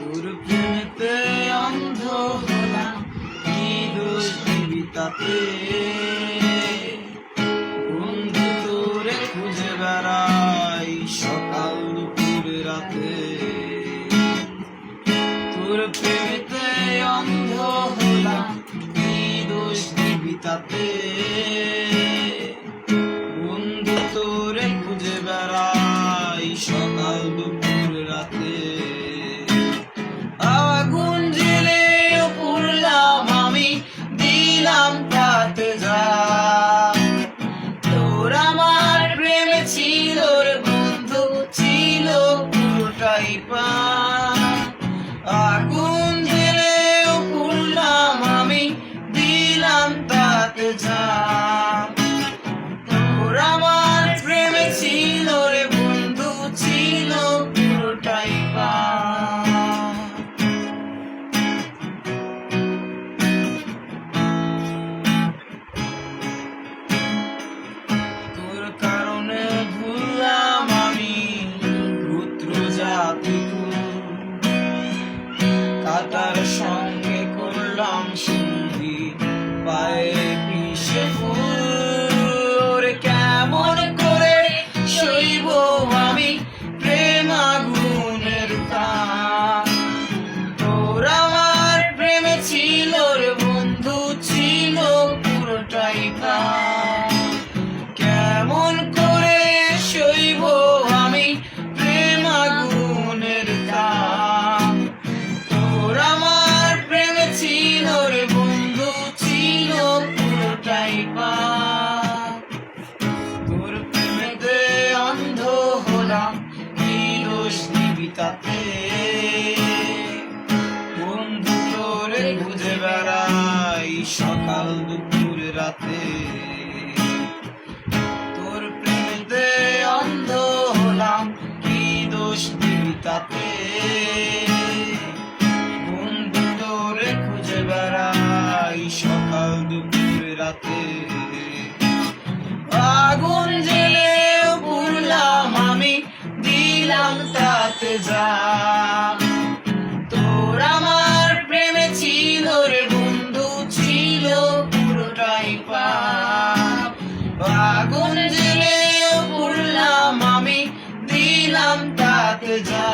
তোর প্রেমেতে অন্ধ হলাম, কি দোষ দিবি তাতে? বন্ধু তোরে খুঁজে বেড়াই সকাল দুপুর রাতে। তোর প্রেমেতে অন্ধ হলাম, কি দোষ দিবি তাতে? বন্ধু তোরে খুঁজে বেড়াই সকাল দুপুর রাতে। আগুন জেলে পুড়লাম আমি, দিলাম তাতে যা। তোর আমার প্রেমে ছিল রে বন্ধু, ছিল পুরোটাই পা। আগুন জেলে পুড়লাম আমি, দিলাম তাতে যা। তোর আমার প্রেমে ছিল রে বন্ধু, ছিল পুরোটাই পা। তোর কারণে ভুললাম আমি পুত্র জাতি, কাটার সঙ্গে করলাম সঙ্গী, পায়ে পিষে ফুল। ওরে কেমন করে সইব আমি প্রেম আগুনের তাপ? তোর আমার প্রেমে ছিল রে বন্ধু, ছিল পুরোটাই প্রাণ। কেমন করে সইব আমি প্রেম আগুনের তাপ? তোর আমার প্রেমে ছিল রে বন্ধু, ছিল পুরোটাই পাপ। তোর প্রেমেতে অন্ধ হলাম, কি দোষ দিবি তাতে? বন্ধু তোরে খুঁজে বেড়াই সকাল দুপুর রাতে। তোর প্রেমেতে অন্ধ হলাম, কি দোষ দিবি তাতে? বন্ধু তোরে খুঁজে বেড়াই সকাল দুপুর রাতে। আগুন জেলে পুড়লাম আমি, দিলাম তাতে যা। তোর আমার প্রেমে ছিল রে বন্ধু, ছিল পুরোটাই পাপ। আগুন জেলে পুড়লাম আমি, দিলাম তাতে যা।